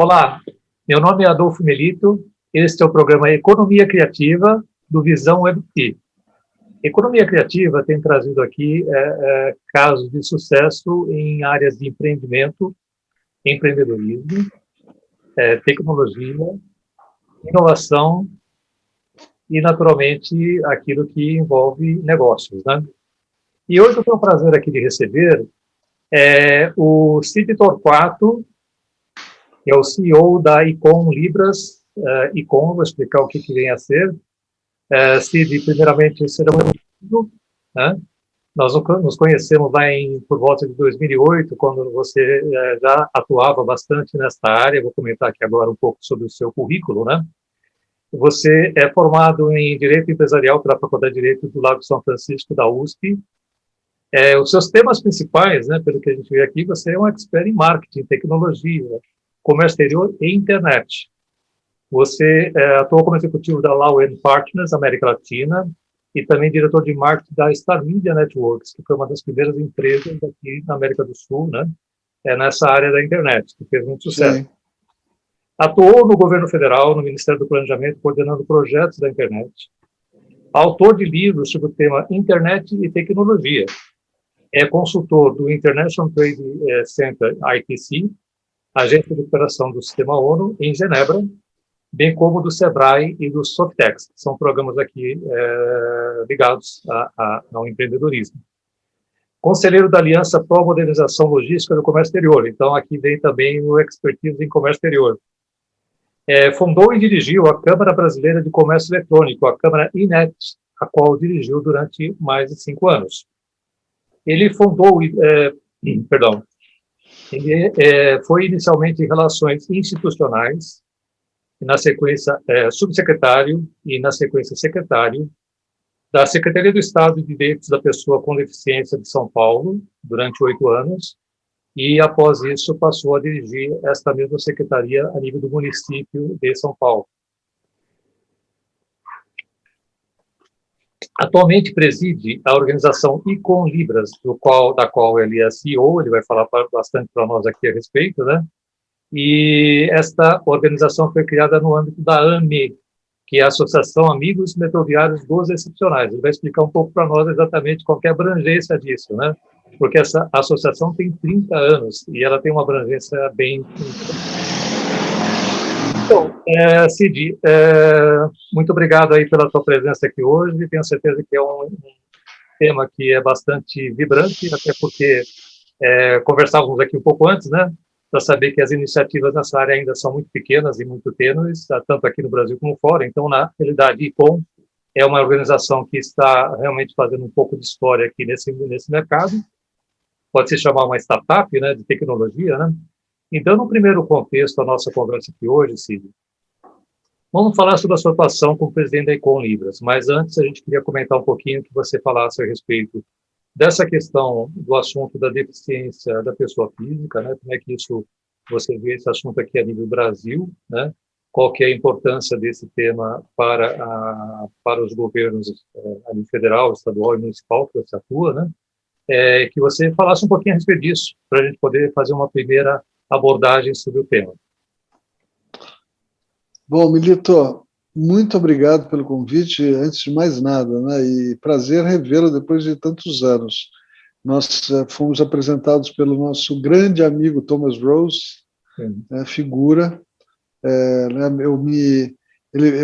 Olá, meu nome é Adolfo Melito, este é o programa Economia Criativa do Visão WebT. Economia Criativa tem trazido aqui casos de sucesso em áreas de empreendimento, empreendedorismo, tecnologia, inovação e, naturalmente, aquilo que envolve negócios, né? E hoje eu tenho o prazer aqui de receber o Cid Torquato, que é o CEO da Icon Libras. Icon, vou explicar o que vem a ser. Cid, primeiramente, seja muito bem-vindo, né? Nós nos conhecemos lá por volta de 2008, quando você já atuava bastante nesta área. Vou comentar aqui agora um pouco sobre o seu currículo, né? Você é formado em Direito Empresarial pela Faculdade de Direito do Lago São Francisco, da USP. Os seus temas principais, né, pelo que a gente vê aqui, você é um expert em marketing, tecnologia, comércio exterior e internet. Você atuou como executivo da Law Partners América Latina e também diretor de marketing da Star Media Networks, que foi uma das primeiras empresas aqui na América do Sul, né, nessa área da internet, que fez muito sucesso. Sim. Atuou no governo federal, no Ministério do Planejamento, coordenando projetos da internet. Autor de livros sobre o tema internet e tecnologia. É consultor do International Trade Center, ITC, Agência de Operação do Sistema ONU, em Genebra, bem como do SEBRAE e do Softex, que são programas aqui ligados ao empreendedorismo. Conselheiro da Aliança Pró-Modernização Logística do Comércio Exterior, então aqui vem também o expertise em comércio exterior. Fundou e dirigiu a Câmara Brasileira de Comércio Eletrônico, a Câmara INET, a qual dirigiu durante mais de 5 anos. Ele foi inicialmente em Relações Institucionais, na sequência subsecretário e na sequência secretário da Secretaria do Estado de Direitos da Pessoa com Deficiência de São Paulo, durante 8 anos, e após isso passou a dirigir esta mesma secretaria a nível do município de São Paulo. Atualmente preside a organização Icon Libras, da qual ele é CEO, ele vai falar bastante para nós aqui a respeito, né? E esta organização foi criada no âmbito da AME, que é a Associação Amigos Metroviários dos Excepcionais. Ele vai explicar um pouco para nós exatamente qual é a abrangência disso, né? Porque essa associação tem 30 anos e ela tem uma abrangência bem... Então, Cid, muito obrigado aí pela sua presença aqui hoje. Tenho certeza que é um tema que é bastante vibrante, até porque conversávamos aqui um pouco antes, né, para saber que as iniciativas nessa área ainda são muito pequenas e muito tênues, tanto aqui no Brasil como fora. Então, na realidade, ICOM é uma organização que está realmente fazendo um pouco de história aqui nesse mercado. Pode se chamar uma startup, né, de tecnologia, né? Então, no primeiro contexto da nossa conversa aqui hoje, Cid, vamos falar sobre a sua atuação como presidente da Icon Libras, mas antes a gente queria comentar um pouquinho que você falasse a respeito dessa questão do assunto da deficiência da pessoa física, né? Como é que você vê esse assunto aqui a nível Brasil, né? Qual que é a importância desse tema para os governos a nível federal, estadual e municipal que você atua, né? Que você falasse um pouquinho a respeito disso, para a gente poder fazer uma primeira abordagem sobre o tema. Bom, Melito, muito obrigado pelo convite, antes de mais nada, né? E prazer revê-lo depois de tantos anos. Nós fomos apresentados pelo nosso grande amigo Thomas Rose, figura.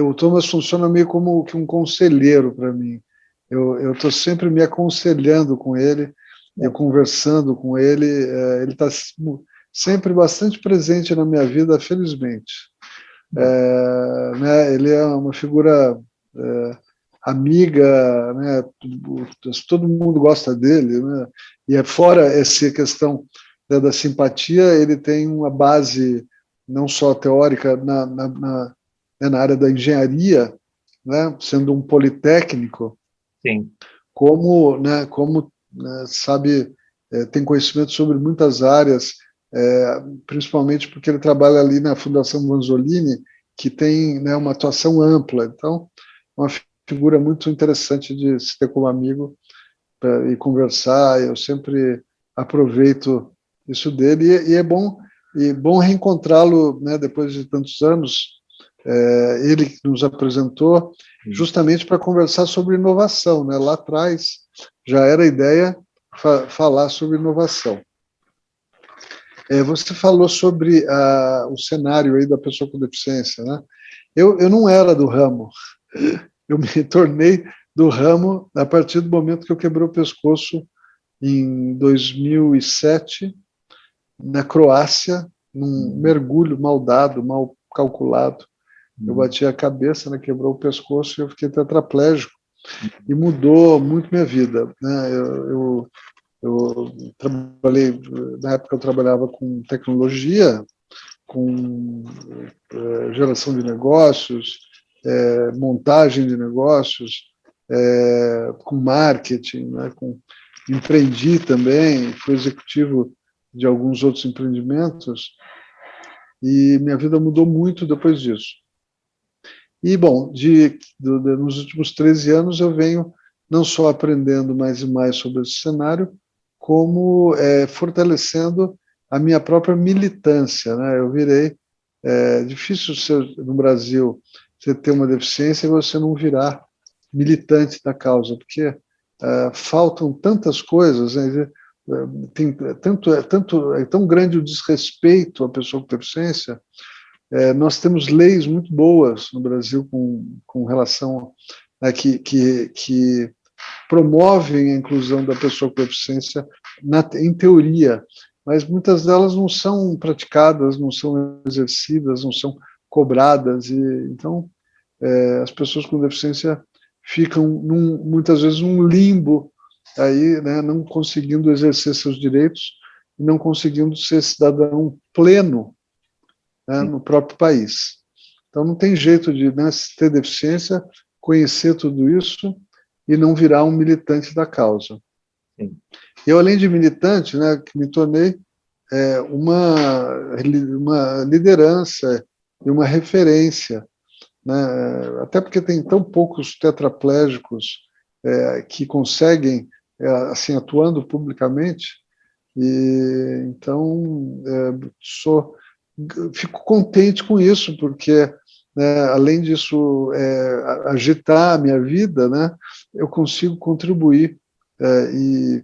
O Thomas funciona meio como que um conselheiro para mim. Eu estou sempre me aconselhando com ele, eu conversando com ele. Ele está sempre bastante presente na minha vida, felizmente. Ele é uma figura amiga, né? Todo mundo gosta dele, né? E fora essa questão da simpatia, ele tem uma base não só teórica na área da engenharia, né? Sendo um politécnico, sim, como sabe, tem conhecimento sobre muitas áreas, principalmente porque ele trabalha ali na Fundação Vanzolini, que tem, né, uma atuação ampla. Então, uma figura muito interessante de se ter como amigo e conversar. Eu sempre aproveito isso dele, e é bom e bom reencontrá-lo, né, depois de tantos anos. Ele que nos apresentou justamente para conversar sobre inovação, né? Lá atrás já era a ideia falar sobre inovação. Você falou sobre o cenário aí da pessoa com deficiência, né? Eu não era do ramo, eu me tornei do ramo a partir do momento que eu quebrei o pescoço em 2007, na Croácia, num mergulho mal dado, mal calculado. Eu bati a cabeça, né, quebrou o pescoço e eu fiquei tetraplégico. E mudou muito minha vida, né? Eu trabalhei, na época eu trabalhava com tecnologia, com geração de negócios, montagem de negócios, com marketing, né? Empreendi também, fui executivo de alguns outros empreendimentos, e minha vida mudou muito depois disso. E, bom, nos últimos 13 anos eu venho não só aprendendo mais e mais sobre esse cenário, como fortalecendo a minha própria militância, né? Eu virei... difícil no Brasil você ter uma deficiência e você não virar militante da causa, porque faltam tantas coisas, né? É tão grande o desrespeito à pessoa com deficiência. Nós temos leis muito boas no Brasil com relação a que promovem a inclusão da pessoa com deficiência em teoria, mas muitas delas não são praticadas, não são exercidas, não são cobradas, e então as pessoas com deficiência ficam muitas vezes num limbo aí, né, não conseguindo exercer seus direitos, não conseguindo ser cidadão pleno, né, no próprio país. Então não tem jeito de, né, ter deficiência, conhecer tudo isso e não virar um militante da causa. Sim. Eu, além de militante, né, que me tornei uma liderança e uma referência, né, até porque tem tão poucos tetraplégicos que conseguem, assim, atuando publicamente, e então fico contente com isso, porque, né, além disso agitar a minha vida, né, eu consigo contribuir e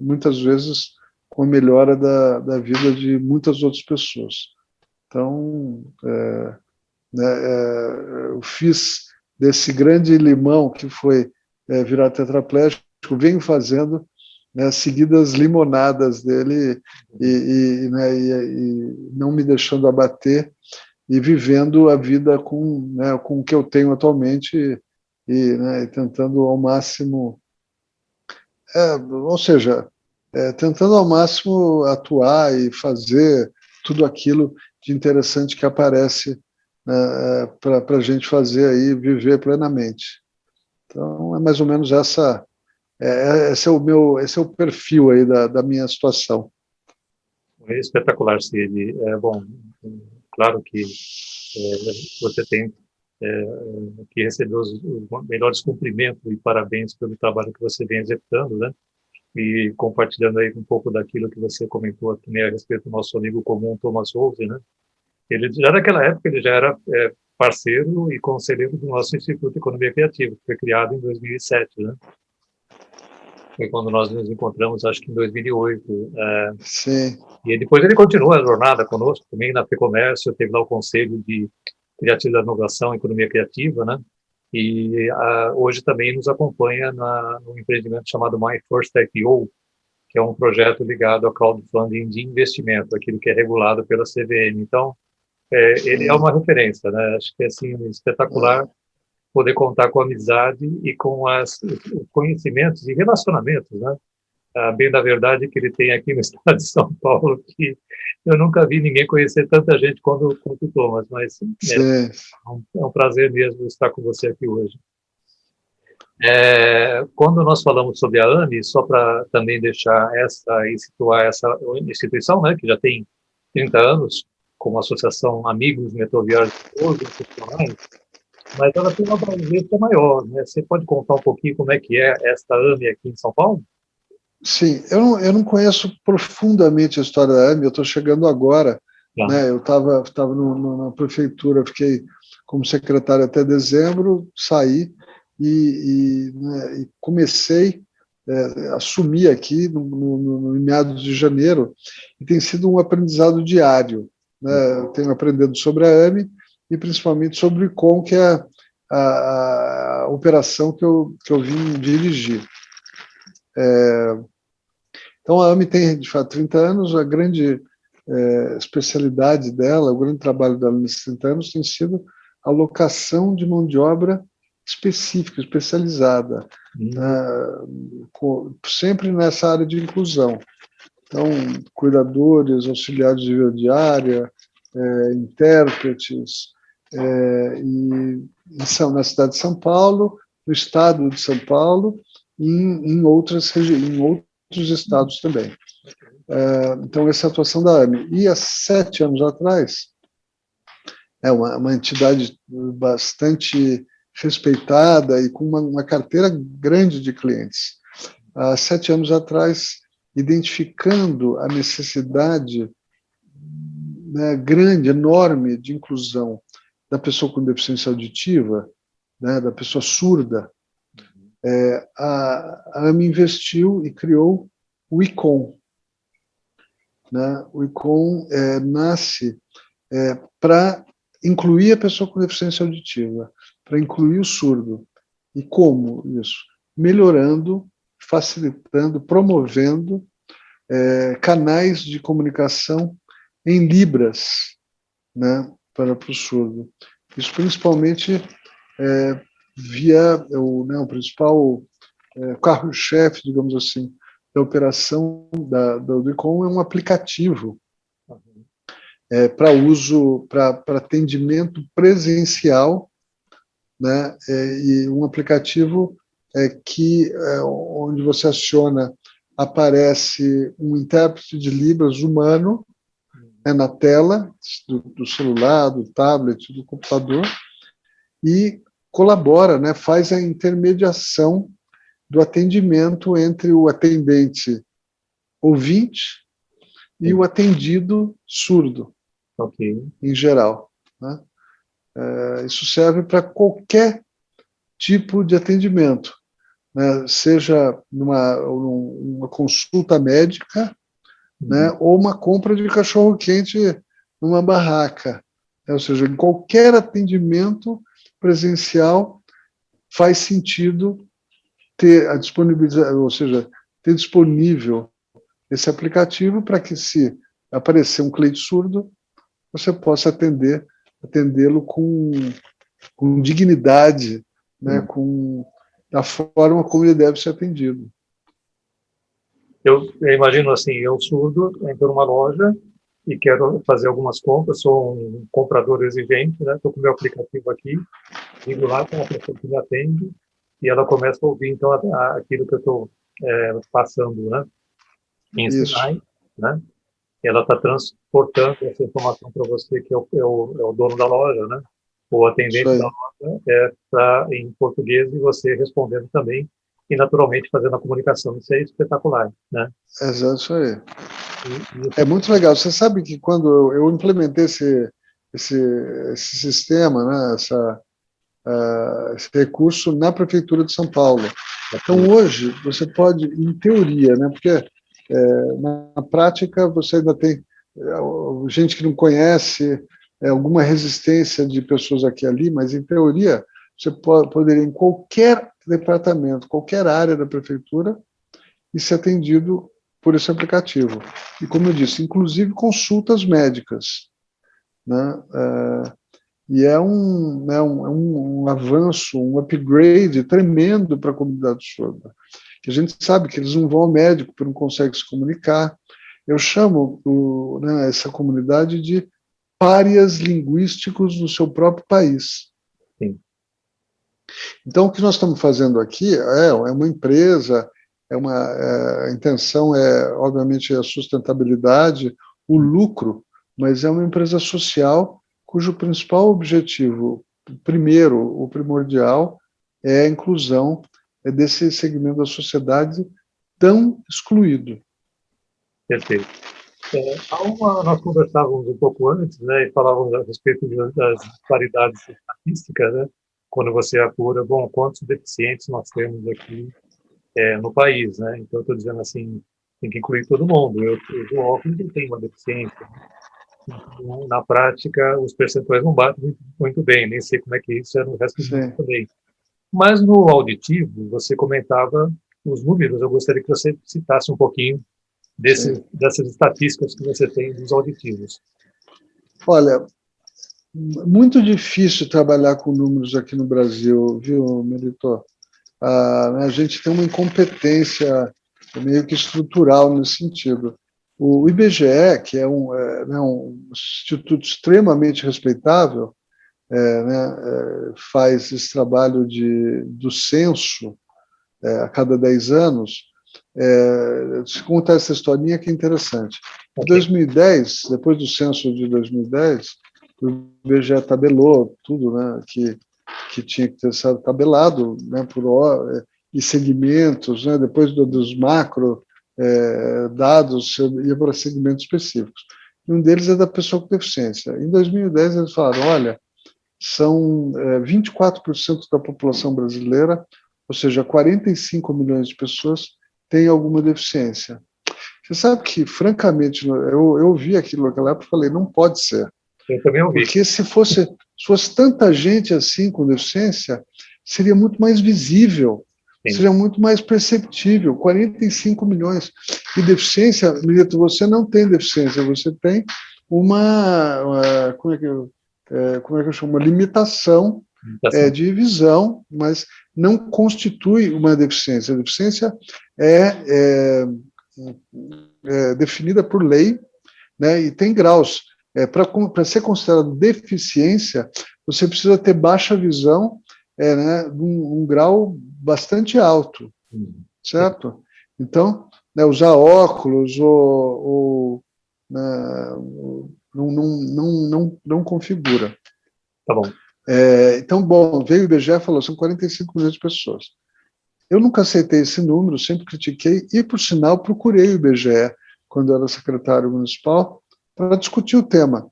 muitas vezes com a melhora da vida de muitas outras pessoas. Então, eu fiz desse grande limão que foi virar tetraplégico, venho fazendo, né, seguidas limonadas dele né, e não me deixando abater e vivendo a vida né, com o que eu tenho atualmente né, e tentando ao máximo, ou seja, tentando ao máximo atuar e fazer tudo aquilo de interessante que aparece, né, para a gente fazer aí, viver plenamente. Então, é mais ou menos esse é o perfil aí da minha situação. É espetacular, Cid. Bom, claro que você tem que receber os melhores cumprimentos e parabéns pelo trabalho que você vem executando, né? E compartilhando aí um pouco daquilo que você comentou também a respeito do nosso amigo comum, Thomas Rose, né? Ele já naquela época ele já era parceiro e conselheiro do nosso Instituto de Economia Criativa, que foi criado em 2007, né? Foi quando nós nos encontramos, acho que em 2008. Sim. E depois ele continua a jornada conosco também na FEComércio, teve lá o Conselho de Criatividade, Inovação e Economia Criativa, né? E hoje também nos acompanha no empreendimento chamado My First IPO, que é um projeto ligado ao crowdfunding de investimento, aquilo que é regulado pela CVM. Então, ele é uma referência, né? Acho que é assim, espetacular poder contar com a amizade e com os conhecimentos e relacionamentos, né? Bem da verdade que ele tem aqui no estado de São Paulo, que eu nunca vi ninguém conhecer tanta gente quanto o Thomas, mas é um prazer mesmo estar com você aqui hoje. Quando nós falamos sobre a AME, só para também deixar e situar essa instituição, né, que já tem 30 anos, como Associação Amigos Metroviários Profissionais, mas ela tem uma abrangência maior, né? Você pode contar um pouquinho como é que é esta AME aqui em São Paulo? Sim, eu não conheço profundamente a história da AME, eu estou chegando agora né? Eu estava na prefeitura, fiquei como secretário até dezembro, saí né, e comecei assumi aqui no meados de janeiro, e tem sido um aprendizado diário, né? Eu tenho aprendido sobre a AME e principalmente sobre o ICOM, que é a operação que eu vim dirigir. Então, a AME tem, de fato, 30 anos, a grande especialidade dela, o grande trabalho dela nesses 30 anos tem sido a alocação de mão de obra específica, especializada, sempre nessa área de inclusão. Então, cuidadores, auxiliares de vida diária, intérpretes, na cidade de São Paulo, no estado de São Paulo e em outros estados também. Então, essa é a atuação da AME. E há 7 anos atrás, é uma entidade bastante respeitada e com uma carteira grande de clientes. Há 7 anos atrás, identificando a necessidade, né, grande, enorme de inclusão da pessoa com deficiência auditiva, né, da pessoa surda, a AME investiu e criou o ICOM. Né? O ICOM nasce para incluir a pessoa com deficiência auditiva, para incluir o surdo. E como isso? Melhorando, facilitando, promovendo canais de comunicação em libras, né, para o surdo. Isso principalmente via o principal carro-chefe, digamos assim, da operação do ICOM é um aplicativo para uso, para atendimento presencial, né, e um aplicativo onde você aciona, aparece um intérprete de Libras humano na tela do celular, do tablet, do computador, e colabora, né, faz a intermediação do atendimento entre o atendente ouvinte e o atendido surdo, em geral. Né? Isso serve para qualquer tipo de atendimento, né? Seja uma consulta médica, né, ou uma compra de cachorro-quente numa barraca. Ou seja, em qualquer atendimento presencial faz sentido ter a disponibilidade, ou seja, ter disponível esse aplicativo para que, se aparecer um cliente surdo, você possa atendê-lo com dignidade, né, da forma como ele deve ser atendido. Eu imagino assim, eu surdo, entro numa loja e quero fazer algumas compras, sou um comprador exigente, né? Estou com o meu aplicativo aqui, ligo lá para a pessoa que me atende e ela começa a ouvir, então, aquilo que eu estou passando, né? Em sinais, né? Ela está transportando essa informação para você, que é o dono da loja, né? O atendente da loja em português e você respondendo também e naturalmente fazendo a comunicação. Isso é espetacular, né? Exato, isso aí. É muito legal. Você sabe que quando eu implementei esse sistema, né, esse recurso na prefeitura de São Paulo. Então, hoje, você pode, em teoria, né, porque na prática você ainda tem gente que não conhece, alguma resistência de pessoas aqui e ali, mas, em teoria, você poderia, em qualquer departamento, qualquer área da prefeitura, e ser atendido por esse aplicativo. E, como eu disse, inclusive consultas médicas. Né? E é um avanço, um upgrade tremendo para a comunidade surda. A gente sabe que eles não vão ao médico porque não conseguem se comunicar. Eu chamo essa comunidade de párias linguísticos no seu próprio país. Sim. Então, o que nós estamos fazendo aqui é uma empresa, a intenção obviamente, a sustentabilidade, o lucro, mas é uma empresa social cujo principal objetivo, o primordial, é a inclusão desse segmento da sociedade tão excluído. Perfeito. Nós conversávamos um pouco antes, né, e falávamos a respeito das disparidades estatísticas, né, quando você apura, bom, quantos deficientes nós temos aqui no país, né? Então, eu estou dizendo assim, tem que incluir todo mundo. Eu uso óculos e tenho uma deficiência. Então, na prática, os percentuais não batem muito bem, nem sei como é que isso é no resto do mundo sim, também. Mas no auditivo, você comentava os números, eu gostaria que você citasse um pouquinho sim. dessas estatísticas que você tem dos auditivos. Olha, muito difícil trabalhar com números aqui no Brasil, viu, Melito? A gente tem uma incompetência meio que estrutural nesse sentido. O IBGE, que é um instituto extremamente respeitável, faz esse trabalho do censo a cada 10 anos. Se contar essa historinha que é interessante. Em 2010, depois do censo de 2010, o IBGE tabelou tudo, né, que tinha que ter sido tabelado, né, e segmentos, né, depois dos macro dados, ia para segmentos específicos. E um deles é da pessoa com deficiência. Em 2010, eles falaram, olha, são 24% da população brasileira, ou seja, 45 milhões de pessoas têm alguma deficiência. Você sabe que, francamente, eu ouvi aquilo naquela época e falei, não pode ser. Eu também ouvi. Porque se fosse tanta gente assim com deficiência, seria muito mais visível, sim, seria muito mais perceptível. 45 milhões. E deficiência, Milito, você não tem deficiência, você tem como é que eu chamo? Uma limitação de visão, mas não constitui uma deficiência. A deficiência é definida por lei, né, e tem graus. Para ser considerado deficiência, você precisa ter baixa visão, né, um grau bastante alto, certo? Então, né, usar óculos não configura. Tá bom. Então, bom, veio o IBGE e falou, são 45 milhões de pessoas. Eu nunca aceitei esse número, sempre critiquei, e, por sinal, procurei o IBGE, quando eu era secretário municipal, para discutir o tema.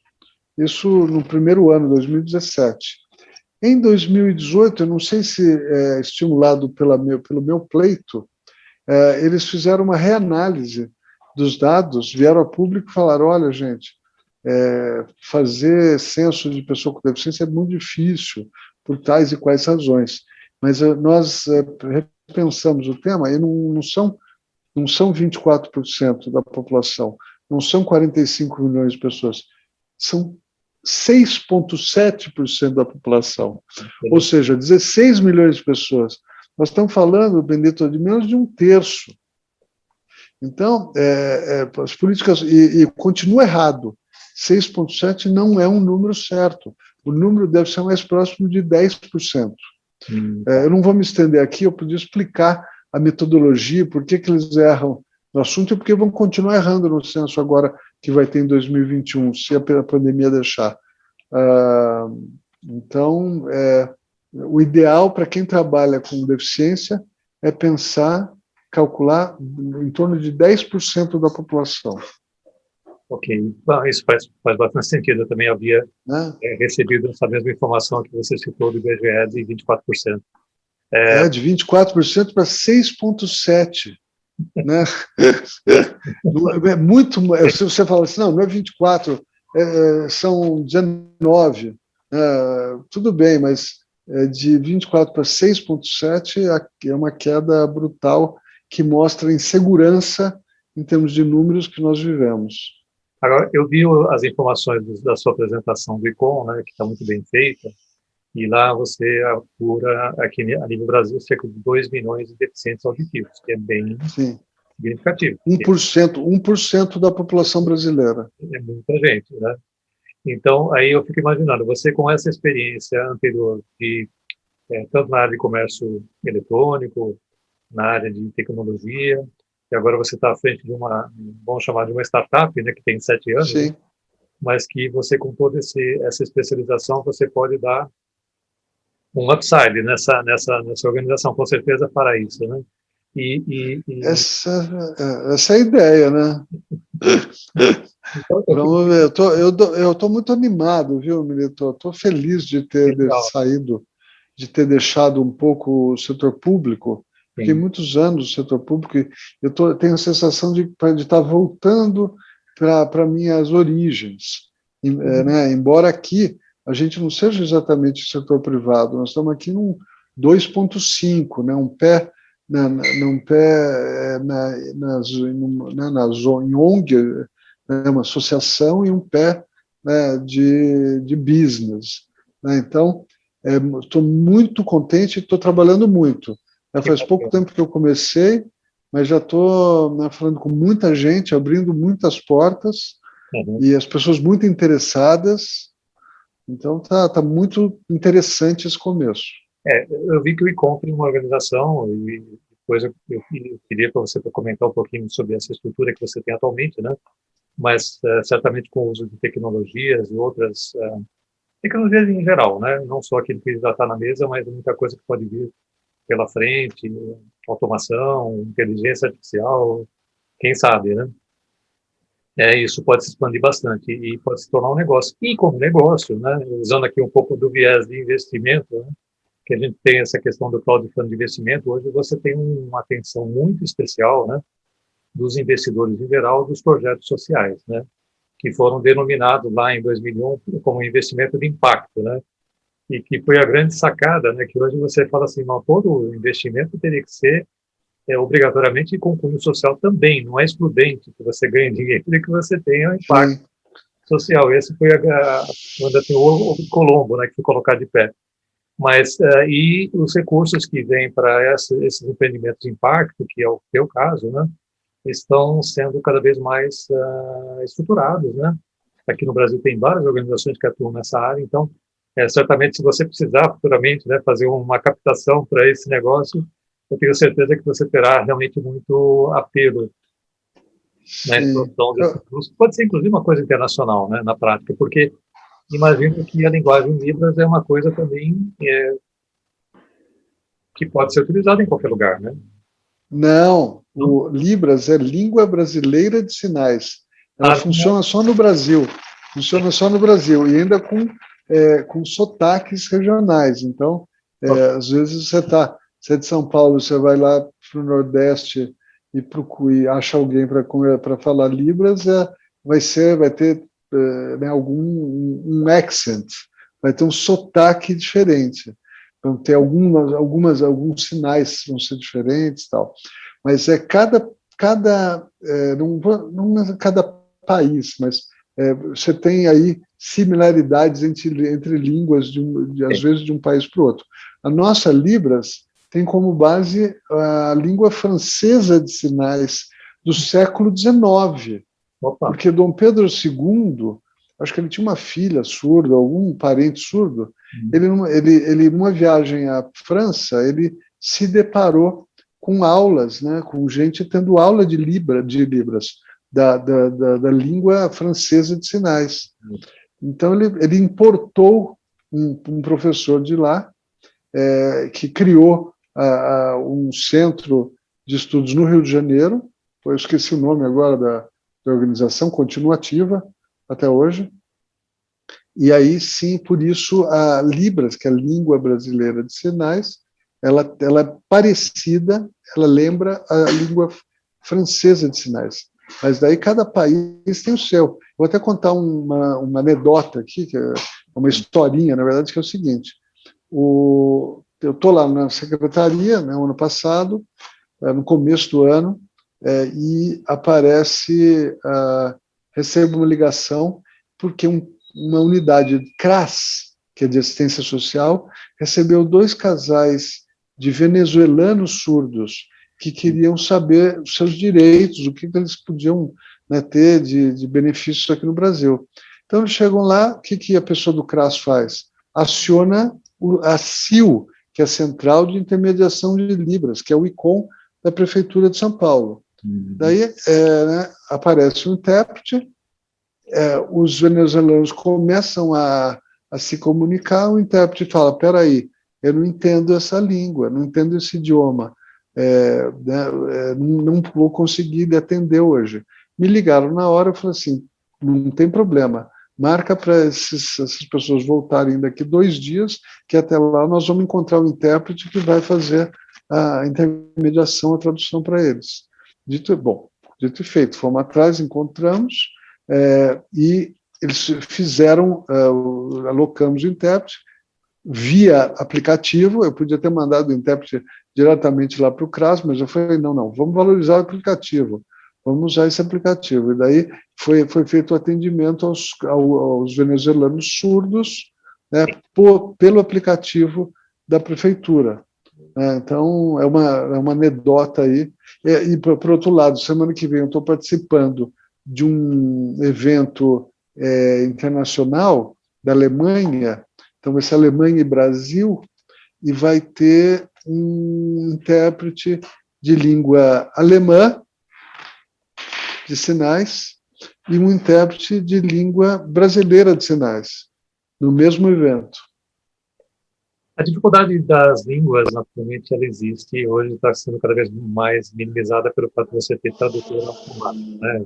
Isso no primeiro ano, 2017. Em 2018, eu não sei se estimulado pelo meu pleito, eles fizeram uma reanálise dos dados, vieram a público e falaram, olha, gente, fazer censo de pessoa com deficiência é muito difícil, por tais e quais razões. Mas nós repensamos o tema e não são 24% da população, não são 45 milhões de pessoas, são 6,7% da população, ou seja, 16 milhões de pessoas. Nós estamos falando, Benedito, de menos de um terço. Então, as políticas, e continua errado, 6,7% não é um número certo, o número deve ser mais próximo de 10%. Eu não vou me estender aqui, eu podia explicar a metodologia, por que eles erram no assunto e por que vão continuar errando no censo agora que vai ter em 2021, se a pandemia deixar. Então, o ideal para quem trabalha com deficiência é calcular em torno de 10% da população. Ok, bom, isso faz bastante sentido. Eu também havia recebido essa mesma informação que você citou do IBGE de 24%. De 24% para 6,7%. Né? É muito. Se você fala assim, não é 24%, são 19%. Tudo bem, mas de 24% para 6,7% é uma queda brutal que mostra a insegurança em termos de números que nós vivemos. Agora, eu vi as informações da sua apresentação do ICOM, né, que está muito bem feita, e lá você apura, aqui a nível Brasil, cerca de 2 milhões de deficientes auditivos, que é bem significativo. 1% da população brasileira. É muita gente, né? Então, aí eu fico imaginando, você com essa experiência anterior, tanto na área de comércio eletrônico, na área de tecnologia, e agora você está à frente de vamos chamar de uma startup, né, que tem 7 anos, né, mas que você, com toda essa especialização, você pode dar um upside nessa organização, com certeza fará isso, né? Essa é a ideia, né? Então, Vamos ver, eu tô muito animado, viu, Milito? Estou feliz de ter legal, saído, de ter deixado um pouco o setor público. Fiquei sim. muitos anos no setor público e tenho a sensação de estar voltando para minhas origens. Né? Embora aqui a gente não seja exatamente setor privado, nós estamos aqui num 2,5, né? Um pé num pé em ONG, né? Uma associação, e um pé, né, de business. Né? Então, estou muito contente, estou trabalhando muito. Já Que faz pouco bacana. tempo que eu comecei, mas já estou, né, falando com muita gente, abrindo muitas portas, Uhum. e as pessoas muito interessadas. Então, tá muito interessante esse começo. Eu vi que o Encontro é uma organização, e depois eu queria para você comentar um pouquinho sobre essa estrutura que você tem atualmente, né? Mas certamente com o uso de tecnologias e outras tecnologias em geral, né? Não só aquilo que já está na mesa, mas muita coisa que pode vir pela frente, automação, inteligência artificial, quem sabe, né? Isso pode se expandir bastante e pode se tornar um negócio. E como negócio, né? Usando aqui um pouco do viés de investimento, né? Que a gente tem essa questão do crowdfunding de investimento, hoje você tem uma atenção muito especial, né? Dos investidores em geral, dos projetos sociais, né? Que foram denominados lá em 2001 como investimento de impacto, né? E que foi a grande sacada, né? Que hoje você fala assim, não, todo investimento teria que ser obrigatoriamente com cunho social também, não é excludente que você ganhe dinheiro e que você tenha um impacto Sim, social. Esse foi quando tem o ovo de Colombo, né? Que foi colocado de pé. Mas e os recursos que vêm para esses empreendimentos de impacto, que é o teu caso, né? Estão sendo cada vez mais estruturados, né? Aqui no Brasil tem várias organizações que atuam nessa área, então, certamente, se você precisar futuramente, né, fazer uma captação para esse negócio, eu tenho certeza que você terá realmente muito apelo na sim. introdução desse curso. Pode ser, inclusive, uma coisa internacional, né, na prática, porque imagino que a linguagem Libras é uma coisa também que pode ser utilizada em qualquer lugar, né? Não, Não? o Libras é Língua Brasileira de Sinais. Ela Não, funciona só no Brasil. Funciona só no Brasil, e ainda com sotaques regionais. Então, às vezes você é de São Paulo, você vai lá para o Nordeste e procura, e acha alguém para falar Libras, vai ter né, um accent, vai ter um sotaque diferente. Vão ter alguns sinais vão ser diferentes, tal. Mas não é cada país, mas você tem aí similaridades entre línguas, às vezes de um país para o outro. A nossa Libras tem como base a língua francesa de sinais do século XIX, opa, porque Dom Pedro II, acho que ele tinha uma filha surda, algum parente surdo, ele numa viagem à França, ele se deparou com aulas, né, com gente tendo aula de Libras, da língua francesa de sinais. Então, ele importou um professor de lá, que criou um centro de estudos no Rio de Janeiro, eu esqueci o nome agora da organização, continua ativa até hoje. E aí, sim, por isso a Libras, que é a língua brasileira de sinais, ela é parecida, ela lembra a língua francesa de sinais. Mas daí cada país tem o seu. Vou até contar uma anedota aqui, que é uma historinha, na verdade, que é o seguinte. Eu estou lá na secretaria, né, ano passado, no começo do ano, e recebo uma ligação, porque uma unidade CRAS, que é de assistência social, recebeu 2 casais de venezuelanos surdos que queriam saber os seus direitos, o que eles podiam, né, ter de benefícios aqui no Brasil. Então, eles chegam lá, o que a pessoa do CRAS faz? Aciona a CIL, que é a Central de Intermediação de Libras, que é o ICOM da Prefeitura de São Paulo. Daí né, aparece um intérprete, os venezuelanos começam a se comunicar, o intérprete fala, peraí, eu não entendo essa língua, não entendo esse idioma, né, não vou conseguir lhe atender hoje. me ligaram na hora, eu falei assim, não tem problema, marca para essas pessoas voltarem daqui 2 dias, que até lá nós vamos encontrar o intérprete que vai fazer a intermediação, a tradução para eles. Dito e feito, fomos atrás, encontramos, e eles fizeram, alocamos o intérprete, via aplicativo. Eu podia ter mandado o intérprete diretamente lá para o CRAS, mas eu falei, não, vamos valorizar o aplicativo, vamos usar esse aplicativo. E daí foi feito o atendimento aos venezuelanos surdos, né, pelo aplicativo da prefeitura. Então, é uma anedota aí. E por outro lado, semana que vem eu estou participando de um evento internacional da Alemanha, então vai ser Alemanha e Brasil, e vai ter um intérprete de língua alemã, de sinais, e um intérprete de língua brasileira de sinais, no mesmo evento. A dificuldade das línguas, naturalmente, ela existe e hoje está sendo cada vez mais minimizada pelo fato de você ter tradutor automático, né?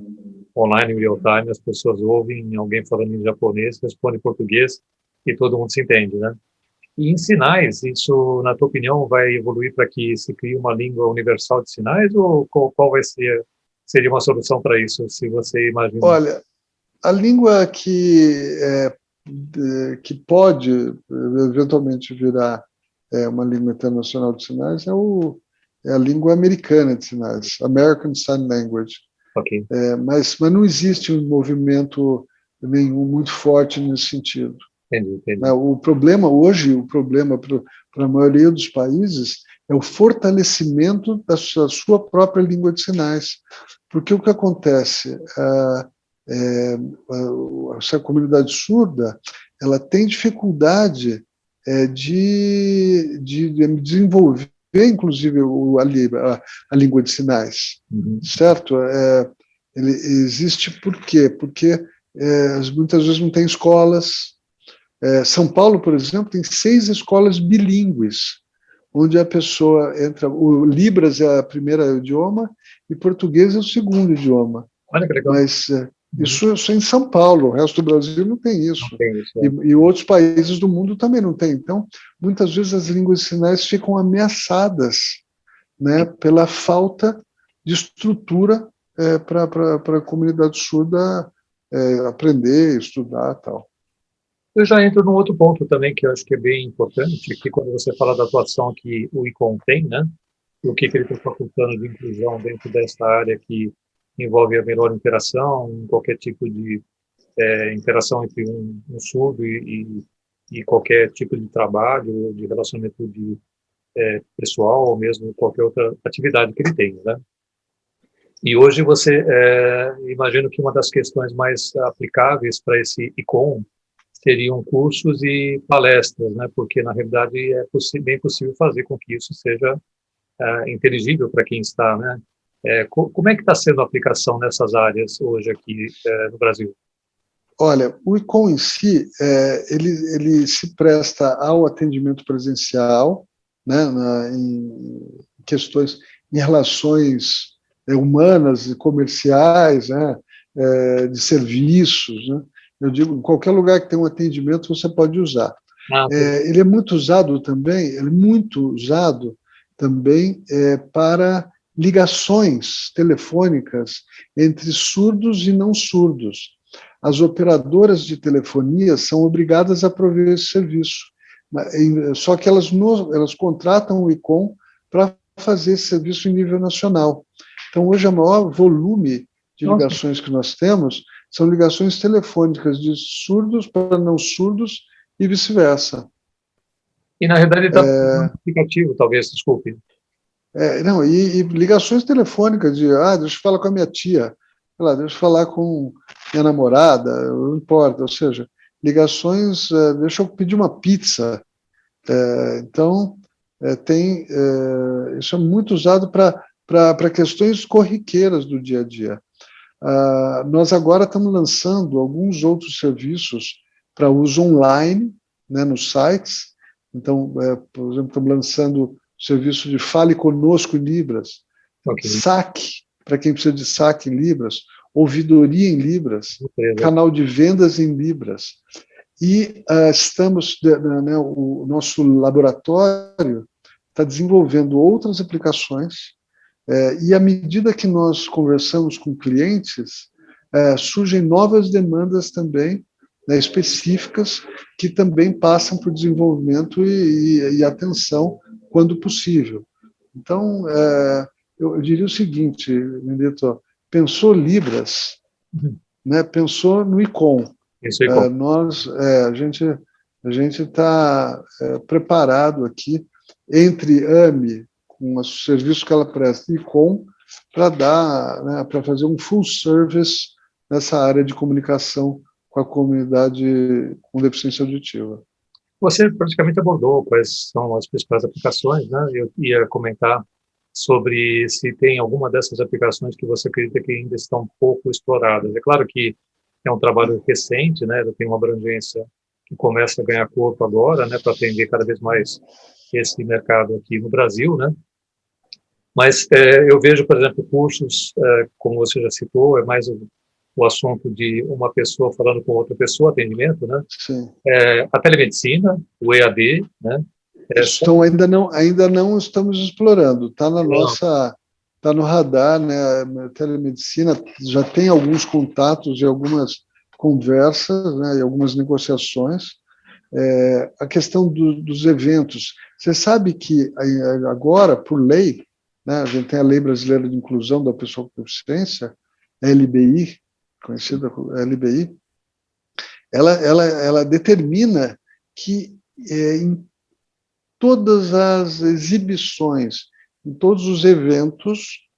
Online, em real time, as pessoas ouvem alguém falando em japonês, responde em português e todo mundo se entende, né? E em sinais, isso, na tua opinião, vai evoluir para que se crie uma língua universal de sinais ou qual vai seria uma solução para isso, se você imagina? Olha, a língua que pode eventualmente virar uma língua internacional de sinais é a língua americana de sinais, American Sign Language. Okay. Mas não existe um movimento nenhum muito forte nesse sentido. Entendi. O problema para a maioria dos países é o fortalecimento da sua própria língua de sinais. Porque o que acontece? Essa comunidade surda, ela tem dificuldade de desenvolver, inclusive, a língua de sinais, certo? Ele existe por quê? Porque muitas vezes não tem escolas. São Paulo, por exemplo, tem 6 escolas bilíngues, onde a pessoa entra, o Libras é o primeiro idioma e português é o segundo idioma. Olha que legal. Mas isso é em São Paulo, o resto do Brasil não tem isso. Não tem isso, e outros países do mundo também não tem. Então, muitas vezes as línguas de sinais ficam ameaçadas, né, pela falta de estrutura para a comunidade surda aprender, estudar e tal. Eu já entro num outro ponto também que eu acho que é bem importante, que quando você fala da atuação que o ICOM tem, né, o que ele está facultando de inclusão dentro dessa área que envolve a melhor interação, qualquer tipo de interação entre um surdo e qualquer tipo de trabalho, de relacionamento pessoal ou mesmo qualquer outra atividade que ele tenha, né? E hoje você, imagino que uma das questões mais aplicáveis para esse ICOM seriam cursos e palestras, né? Porque na realidade é bem possível fazer com que isso seja inteligível para quem está, né? Como é que está sendo a aplicação nessas áreas hoje aqui no Brasil? Olha, o ICOM em si, ele se presta ao atendimento presencial, né, em questões, em relações humanas e comerciais, né, de serviços, né? Eu digo, em qualquer lugar que tem um atendimento você pode usar. Ele é muito usado também para ligações telefônicas entre surdos e não surdos. As operadoras de telefonia são obrigadas a prover esse serviço, só que elas contratam o ICOM para fazer esse serviço em nível nacional. Então, hoje, o maior volume de ligações que nós temos são ligações telefônicas de surdos para não surdos e vice-versa. E, na realidade, está no aplicativo, talvez, desculpe. Não, e ligações telefônicas de, deixa eu falar com a minha tia, deixa eu falar com minha namorada, não importa, ou seja, ligações, deixa eu pedir uma pizza. Então, isso é muito usado para questões corriqueiras do dia a dia. Nós agora estamos lançando alguns outros serviços para uso online, né, nos sites. Então, por exemplo, estamos lançando o serviço de Fale Conosco em Libras, saque, para quem precisa de saque em Libras, ouvidoria em Libras, canal de vendas em Libras. E o nosso laboratório está desenvolvendo outras aplicações, e à medida que nós conversamos com clientes, surgem novas demandas também, né, específicas, que também passam por desenvolvimento e atenção quando possível. Então, eu diria o seguinte, Mendeto, pensou Libras, né, pensou no ICOM. Isso aí, como? A gente está preparado aqui, entre AME, com os serviços que ela presta, e ICOM, para dar, né, para fazer um full service nessa área de comunicação com a comunidade com deficiência auditiva. Você praticamente abordou quais são as principais aplicações, né? Eu ia comentar sobre se tem alguma dessas aplicações que você acredita que ainda estão pouco exploradas. É claro que é um trabalho recente, né? Tem uma abrangência que começa a ganhar corpo agora, né? Para atender cada vez mais esse mercado aqui no Brasil, né? Mas eu vejo, por exemplo, cursos, como você já citou, é mais o assunto de uma pessoa falando com outra pessoa, atendimento, né? Sim. A telemedicina, o EAD, né? Então, ainda não estamos explorando, está na nossa, está no radar, né? A telemedicina já tem alguns contatos e algumas conversas, né? E algumas negociações. A questão dos eventos, você sabe que agora, por lei, né, a gente tem a Lei Brasileira de Inclusão da Pessoa com Deficiência, a LBI, conhecida como LBI, ela determina que em todas as exibições, em todos os eventos,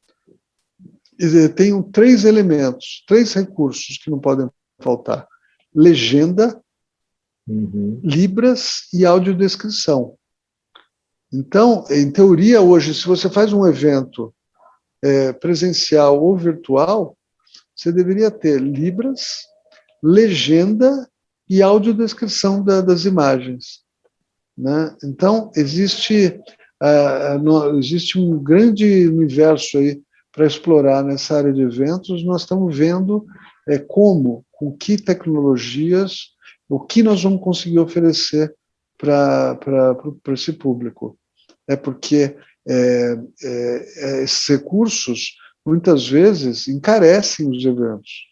tem 3 elementos, 3 recursos que não podem faltar: legenda, Libras e audiodescrição. Então, em teoria, hoje, se você faz um evento presencial ou virtual, você deveria ter Libras, legenda e audiodescrição das imagens, né? Então, existe um grande universo aí para explorar nessa área de eventos. Nós estamos vendo com que tecnologias, o que nós vamos conseguir oferecer para esse público. Porque esses recursos, muitas vezes, encarecem os eventos.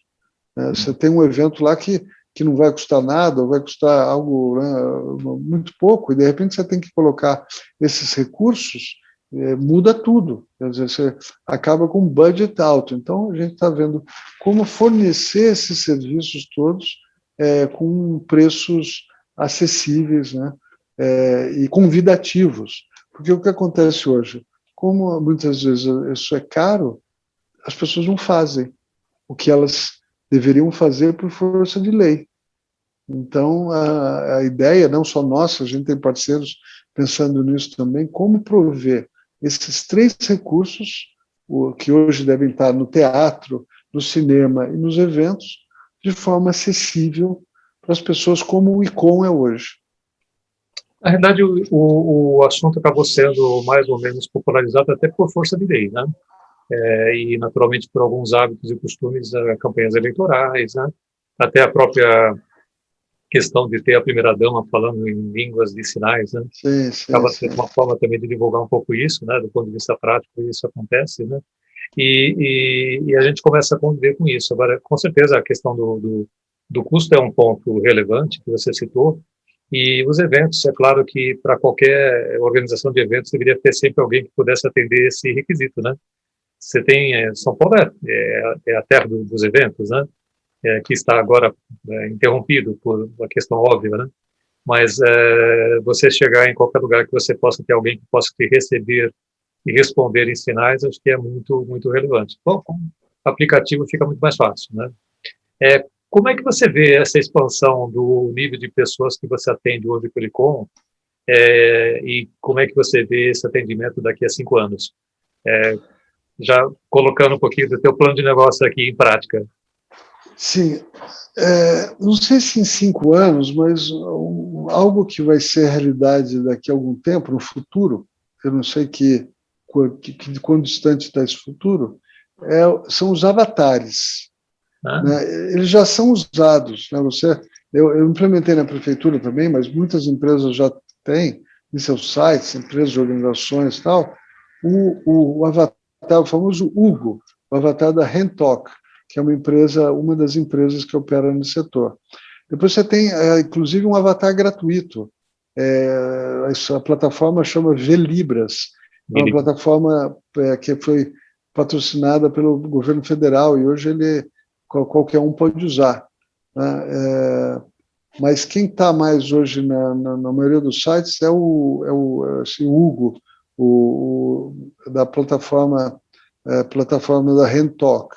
Né? Você tem um evento lá que não vai custar nada, ou vai custar algo, né, muito pouco, e de repente você tem que colocar esses recursos, muda tudo. Quer dizer, você acaba com um budget alto. Então, a gente está vendo como fornecer esses serviços todos com preços acessíveis, né, e convidativos. Porque o que acontece hoje? Como muitas vezes isso é caro, as pessoas não fazem o que elas deveriam fazer por força de lei. Então, a ideia, não só nossa, a gente tem parceiros pensando nisso também, como prover esses 3 recursos, que hoje devem estar no teatro, no cinema e nos eventos, de forma acessível para as pessoas, como o ICOM é hoje. Na verdade, o assunto acabou sendo mais ou menos popularizado até por força de lei, né? E, naturalmente, por alguns hábitos e costumes, campanhas eleitorais, né? Até a própria questão de ter a primeira-dama falando em línguas de sinais, né? Sim, Acaba sendo uma forma também de divulgar um pouco isso, né? Do ponto de vista prático, isso acontece, né? E a gente começa a conviver com isso. Agora, com certeza, a questão do custo é um ponto relevante que você citou. E os eventos, é claro que para qualquer organização de eventos deveria ter sempre alguém que pudesse atender esse requisito, né? Você tem, São Paulo é a terra dos eventos, né? Que está agora interrompido por uma questão óbvia, né? Mas você chegar em qualquer lugar que você possa ter alguém que possa te receber e responder em sinais, acho que é muito, muito relevante. Bom, com o aplicativo fica muito mais fácil, né? Como é que você vê essa expansão do nível de pessoas que você atende hoje pelo ICOM, e como é que você vê esse atendimento daqui a 5 anos? Já colocando um pouquinho do teu plano de negócio aqui em prática. Sim. Não sei se em 5 anos, mas algo que vai ser realidade daqui a algum tempo, no futuro, eu não sei quão distante está esse futuro, são os avatares. né? Eles já são usados, né? Eu implementei na prefeitura também, mas muitas empresas já têm em seus sites, empresas, organizações e tal, o avatar, o famoso Hugo, o avatar da Rentoc, que é uma das empresas que opera no setor. Depois você tem, inclusive, um avatar gratuito. A plataforma chama Velibras, é uma plataforma que foi patrocinada pelo governo federal e hoje qualquer um pode usar, né? Mas quem está mais hoje na maioria dos sites é o Hugo, da plataforma da Rentoc.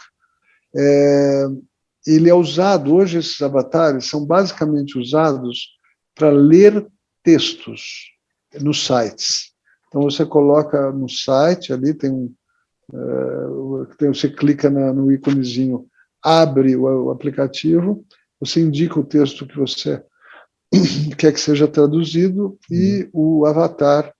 Ele é usado, hoje esses avatares são basicamente usados para ler textos nos sites. Então você coloca no site, ali você clica no íconezinho, abre o aplicativo, você indica o texto que você quer que seja traduzido e o avatar,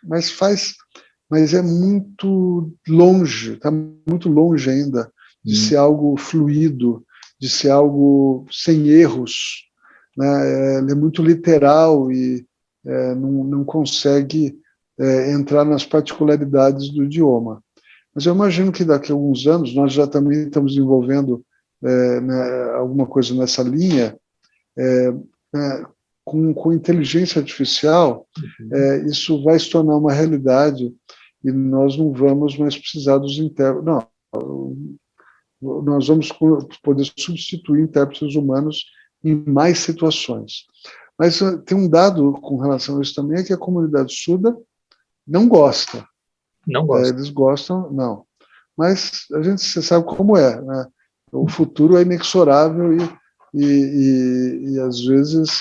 mas é muito longe, está muito longe ainda de ser algo fluido, de ser algo sem erros, né? Ele é muito literal e não consegue entrar nas particularidades do idioma. Mas eu imagino que daqui a alguns anos nós já também estamos desenvolvendo né, alguma coisa nessa linha, com inteligência artificial, isso vai se tornar uma realidade e nós não vamos mais precisar dos intérpretes. Não, nós vamos poder substituir intérpretes humanos em mais situações. Mas tem um dado com relação a isso também, é que a comunidade surda não gosta. Não gosta. Eles gostam, não. Mas você sabe como é, né? O futuro é inexorável e às vezes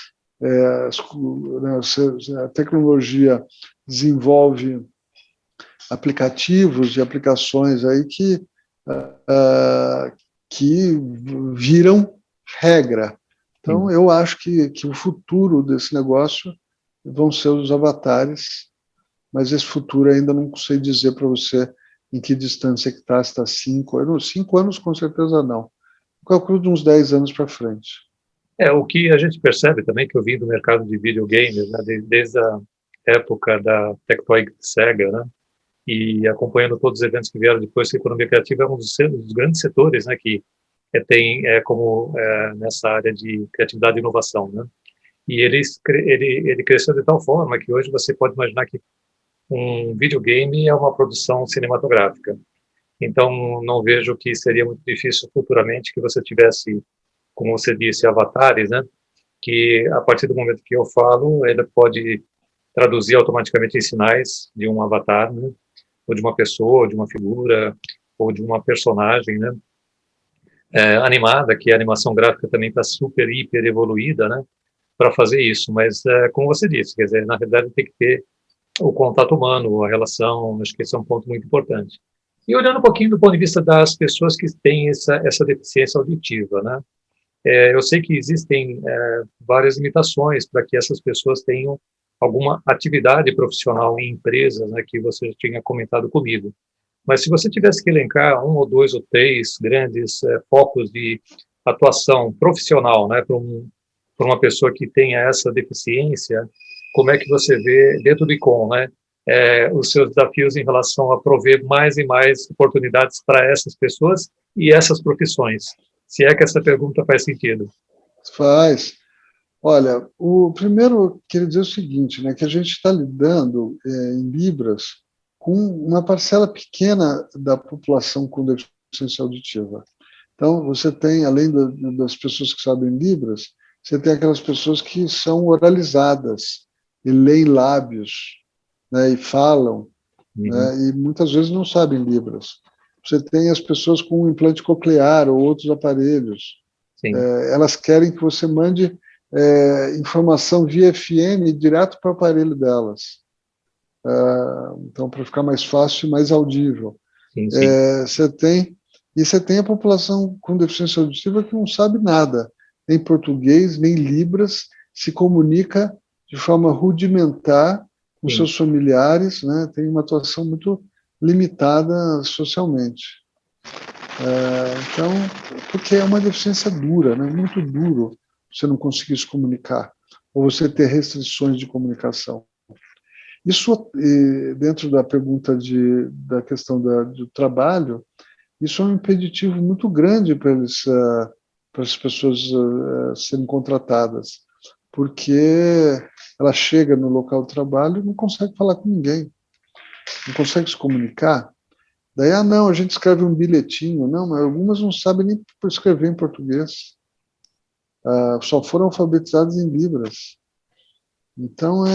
a tecnologia desenvolve aplicativos e aplicações aí que viram regra. Então, eu acho que o futuro desse negócio vão ser os avatares, mas esse futuro ainda não sei dizer para você em que distância que está, se está 5 anos. 5 anos, com certeza não. Eu calculo de uns 10 anos para frente. O que a gente percebe também, que eu vim do mercado de videogames, né, desde a época da Tectoy Sega, né, e acompanhando todos os eventos que vieram depois, a economia criativa é um dos grandes setores, né, que tem como nessa área de criatividade e inovação, né, e ele cresceu de tal forma que hoje você pode imaginar que um videogame é uma produção cinematográfica. Então, não vejo que seria muito difícil futuramente que você tivesse, como você disse, avatares, né, que a partir do momento que eu falo, ele pode traduzir automaticamente em sinais de um avatar, né, ou de uma pessoa, ou de uma figura, ou de uma personagem, né, animada, que a animação gráfica também está super, hiper evoluída, né, para fazer isso. Mas, como você disse, quer dizer, na realidade tem que ter o contato humano, a relação, acho que esse é um ponto muito importante. E olhando um pouquinho do ponto de vista das pessoas que têm essa deficiência auditiva, né, eu sei que existem várias limitações para que essas pessoas tenham alguma atividade profissional em empresas, né, que você já tinha comentado comigo. Mas se você tivesse que elencar 1 ou 2 ou 3 grandes focos de atuação profissional, né, para uma pessoa que tenha essa deficiência, como é que você vê dentro do ICOM, né, os seus desafios em relação a prover mais e mais oportunidades para essas pessoas e essas profissões? Se é que essa pergunta faz sentido. Faz. Olha, o primeiro, queria dizer o seguinte, né, que a gente está lidando em Libras com uma parcela pequena da população com deficiência auditiva. Então, você tem, além das pessoas que sabem Libras, você tem aquelas pessoas que são oralizadas e leem lábios, né, e falam, né, e muitas vezes não sabem Libras. Você tem as pessoas com implante coclear ou outros aparelhos. Elas querem que você mande informação via FM direto para o aparelho delas. Então, para ficar mais fácil e mais audível. Você tem a população com deficiência auditiva que não sabe nada, nem português, nem Libras, se comunica de forma rudimentar com seus familiares, né, tem uma atuação muito limitada socialmente. Então, porque é uma deficiência dura, né? Muito duro você não conseguir se comunicar, ou você ter restrições de comunicação. Isso, dentro da pergunta da questão do trabalho, isso é um impeditivo muito grande para as pessoas serem contratadas, porque ela chega no local de trabalho e não consegue falar com ninguém, não consegue se comunicar. Daí, não, a gente escreve um bilhetinho. Não, mas algumas não sabem nem escrever em português. Só foram alfabetizadas em Libras. Então,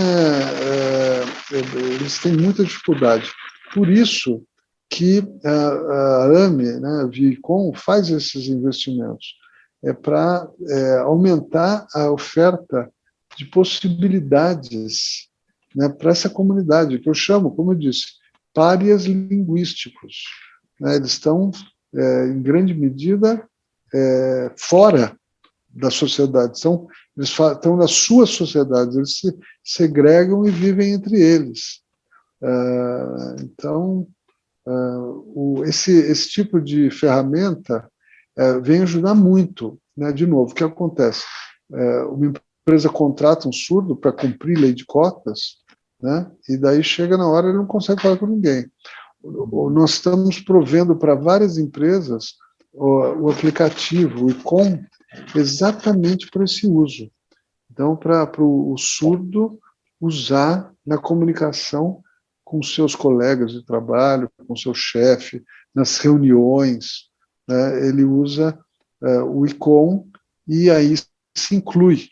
eles têm muita dificuldade. Por isso que a AME, né, a Vicom, faz esses investimentos. Para aumentar a oferta de possibilidades, né, para essa comunidade, que eu chamo, como eu disse, párias linguísticos. Né, eles estão, em grande medida, fora da sociedade, eles estão nas suas sociedades, eles se segregam e vivem entre eles. Então, esse tipo de ferramenta vem ajudar muito. Né? De novo, o que acontece? Uma empresa contrata um surdo para cumprir lei de cotas, né? E daí chega na hora ele não consegue falar com ninguém. Nós estamos provendo para várias empresas o aplicativo, o ICOM, exatamente para esse uso. Então, para o surdo usar na comunicação com seus colegas de trabalho, com seu chefe, nas reuniões, né, ele usa o ICOM e aí se inclui.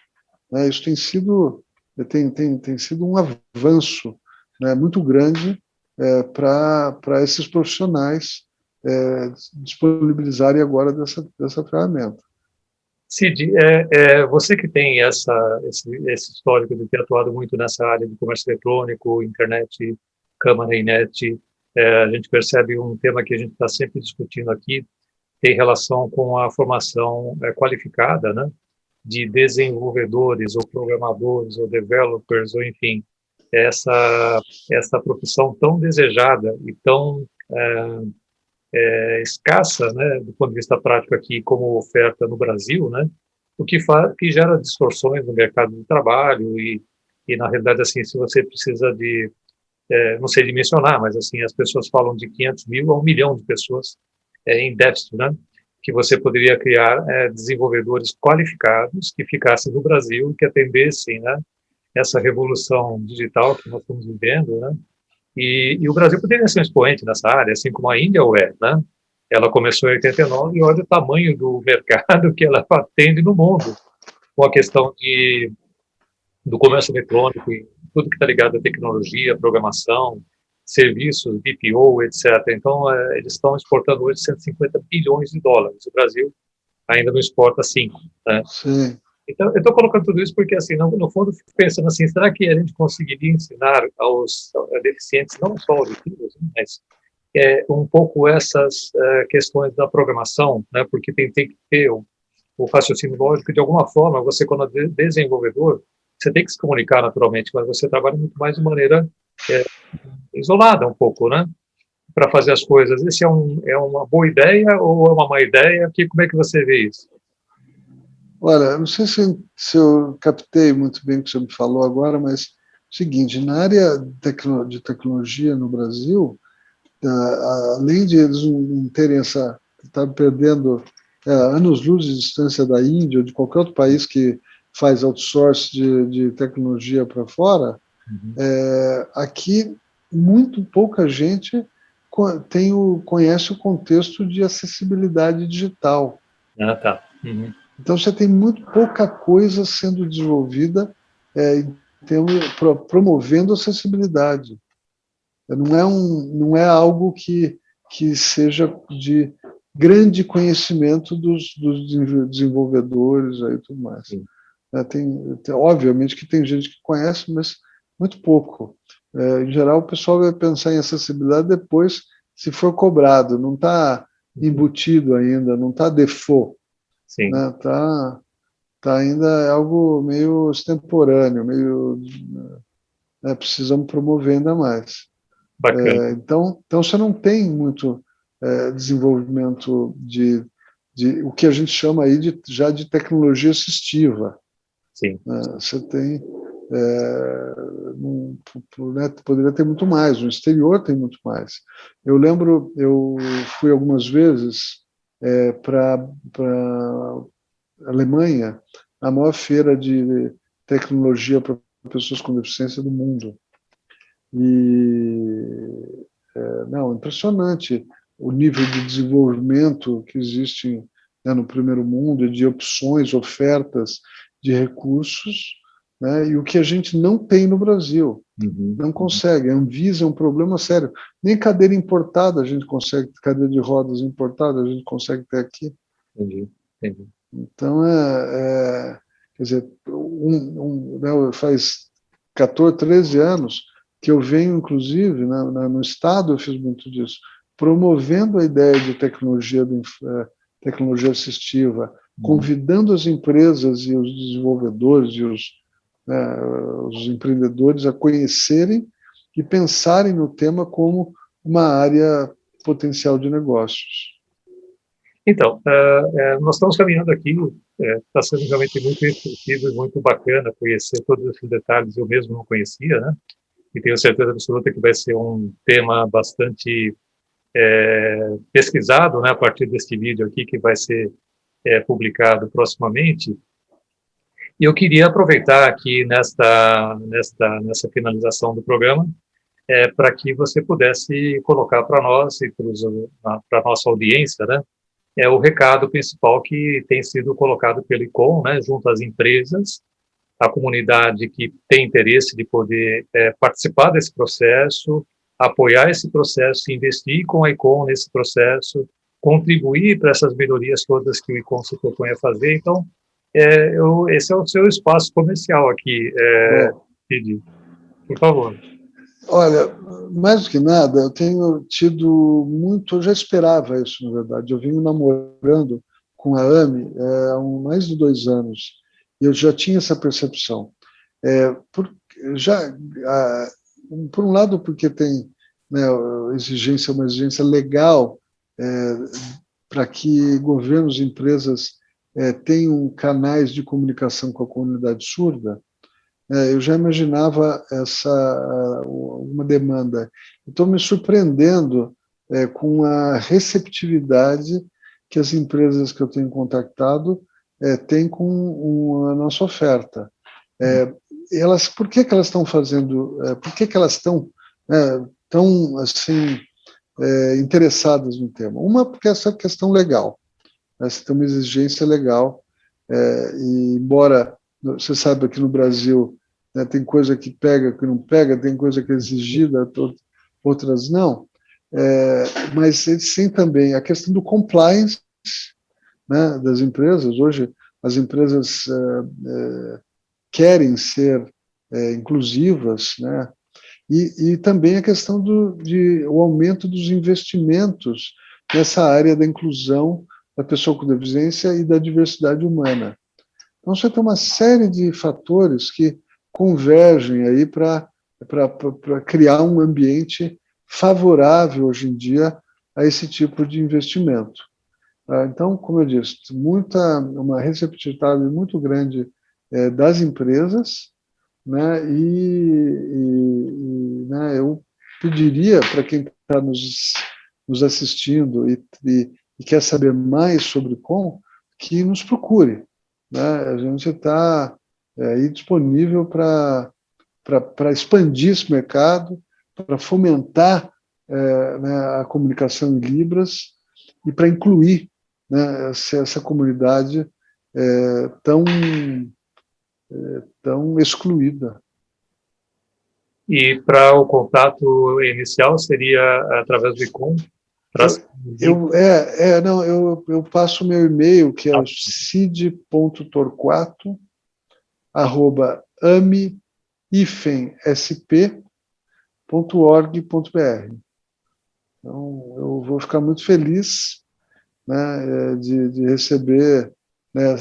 Né, isso tem sido um avanço, né, muito grande para esses profissionais disponibilizarem agora dessa ferramenta. Cid, você que tem esse histórico de ter atuado muito nessa área de comércio eletrônico, internet, câmara e net, a gente percebe um tema que a gente está sempre discutindo aqui, tem relação com a formação qualificada, né, de desenvolvedores, ou programadores, ou developers, ou enfim, essa profissão tão desejada e tão escassa, né, do ponto de vista prático aqui, como oferta no Brasil, né, o que gera distorções no mercado de trabalho e na realidade, assim, se você precisa não sei dimensionar, mas assim, as pessoas falam de 500 mil a 1 milhão de pessoas em déficit, né, que você poderia criar desenvolvedores qualificados que ficassem no Brasil, que atendessem, né, essa revolução digital que nós estamos vivendo, né, e o Brasil poderia ser um expoente nessa área, assim como a Índia é, né? Ela começou em 89 e olha o tamanho do mercado que ela atende no mundo, com a questão do comércio eletrônico e tudo que está ligado à tecnologia, programação, serviços, BPO, etc. Então, eles estão exportando hoje 150 bilhões de dólares. O Brasil ainda não exporta 5, né? Sim. Então, eu estou colocando tudo isso porque, assim, no fundo, fico pensando assim, será que a gente conseguiria ensinar aos deficientes, não só auditivos, mas um pouco essas questões da programação, né? Porque tem que ter o raciocínio lógico, de alguma forma, você, quando é desenvolvedor, você tem que se comunicar naturalmente, mas você trabalha muito mais de maneira isolada um pouco, né? Para fazer as coisas. Esse é uma boa ideia ou é uma má ideia? Como é que você vê isso? Olha, não sei se eu captei muito bem o que você me falou agora, mas é o seguinte, na área de tecnologia no Brasil, além de eles não terem estar perdendo anos-luz de distância da Índia ou de qualquer outro país que faz outsource de tecnologia para fora, aqui muito pouca gente conhece o contexto de acessibilidade digital. Ah, tá. Uhum. Então, você tem muito pouca coisa sendo desenvolvida promovendo acessibilidade. Não é algo que seja de grande conhecimento dos desenvolvedores e tudo mais. Obviamente que tem gente que conhece, mas muito pouco. Em geral, o pessoal vai pensar em acessibilidade depois, se for cobrado, não está embutido ainda, não está default. Sim. Né? Tá ainda algo meio extemporâneo, precisamos promover ainda mais. Bacana. Então você não tem muito desenvolvimento de o que a gente chama aí já de tecnologia assistiva. Sim. Você tem, né, poderia ter muito mais, no exterior tem muito mais. Eu lembro, eu fui algumas vezes para a Alemanha, a maior feira de tecnologia para pessoas com deficiência do mundo. E, não, impressionante o nível de desenvolvimento que existe, né, no primeiro mundo, de opções, ofertas de recursos, né, e o que a gente não tem no Brasil. Não consegue. A Anvisa é um problema sério. Nem cadeira importada a gente consegue, cadeira de rodas importada a gente consegue ter aqui. Entendi. Então, quer dizer, né, faz 14, 13 anos que eu venho, inclusive, no Estado eu fiz muito disso, promovendo a ideia de tecnologia assistiva, convidando as empresas e os desenvolvedores e os empreendedores a conhecerem e pensarem no tema como uma área potencial de negócios. Então, nós estamos caminhando aqui, está sendo realmente muito instrutivo e muito bacana conhecer todos esses detalhes, eu mesmo não conhecia, né? E tenho certeza absoluta que vai ser um tema bastante pesquisado, né, a partir deste vídeo aqui, que vai ser publicado proximamente. E eu queria aproveitar aqui nessa finalização do programa, para que você pudesse colocar para nós e para a nossa audiência, né, o recado principal que tem sido colocado pelo ICOM, né, junto às empresas, a comunidade que tem interesse de poder participar desse processo, apoiar esse processo, investir com a ICOM nesse processo, contribuir para essas melhorias todas que o ICOM se propõe a fazer. Então, esse é o seu espaço comercial aqui, Cid. Por favor. Olha, mais do que nada, eu tenho tido muito, eu já esperava isso, na verdade. Eu venho namorando com a AME há mais de 2 anos, e eu já tinha essa percepção. Por um lado, porque tem, né, uma exigência legal para que governos e empresas tenham canais de comunicação com a comunidade surda. Eu já imaginava uma demanda. Estou me surpreendendo com a receptividade que as empresas que eu tenho contactado têm com a nossa oferta. Por que elas estão fazendo? Por que elas estão tão assim interessadas no tema? Uma, porque essa questão legal, essa tem uma exigência legal, e embora você saiba que no Brasil, né, tem coisa que pega, que não pega, tem coisa que é exigida, outras não, mas eles têm também a questão do compliance, né, das empresas. Hoje as empresas querem ser inclusivas, né, e também a questão o aumento dos investimentos nessa área da inclusão da pessoa com deficiência e da diversidade humana. Então, você tem uma série de fatores que convergem aí para criar um ambiente favorável, hoje em dia, a esse tipo de investimento. Então, como eu disse, uma receptividade muito grande das empresas, né, né, eu pediria para quem está nos assistindo e quer saber mais sobre COM, que nos procure. Né? A gente está aí disponível para expandir esse mercado, para fomentar né, a comunicação em Libras e para incluir, né, essa comunidade tão excluída. E para o contato inicial seria através do ICOM? Eu passo o meu e-mail, que é o cid.torquato@ame-sp.org.br. Então, eu vou ficar muito feliz, né, de receber, né,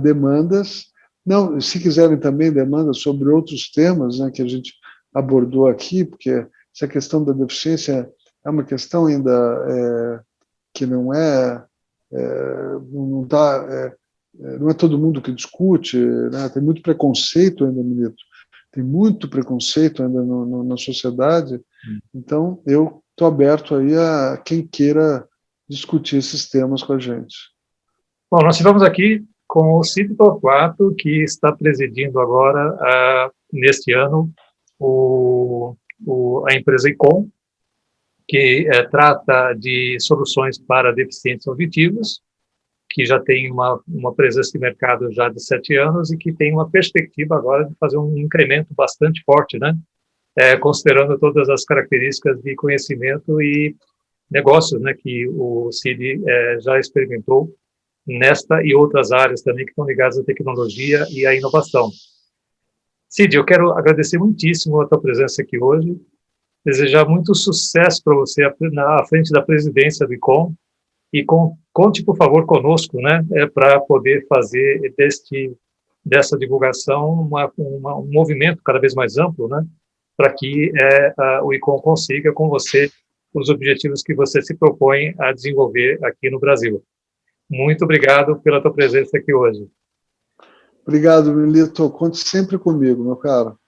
demandas. Não, se quiserem também demandas sobre outros temas, né, que a gente abordou aqui, porque essa questão da deficiência é uma questão ainda que não não é todo mundo que discute, né? Tem muito preconceito ainda, Milito, tem muito preconceito ainda na sociedade. Então, eu estou aberto aí a quem queira discutir esses temas com a gente. Bom, nós estivemos aqui com o Cid Torquato, que está presidindo agora, neste ano, a empresa ICOM, que trata de soluções para deficientes auditivos, que já tem uma presença de mercado já de 7 anos e que tem uma perspectiva agora de fazer um incremento bastante forte, né? Considerando todas as características de conhecimento e negócios, né, que o Cid já experimentou nesta e outras áreas também que estão ligadas à tecnologia e à inovação. Cid, eu quero agradecer muitíssimo a tua presença aqui hoje, desejar muito sucesso para você à frente da presidência do ICOM e conte, por favor, conosco, né, para poder fazer dessa divulgação um movimento cada vez mais amplo, né, para que o ICOM consiga, com você, os objetivos que você se propõe a desenvolver aqui no Brasil. Muito obrigado pela tua presença aqui hoje. Obrigado, Milito. Conte sempre comigo, meu caro.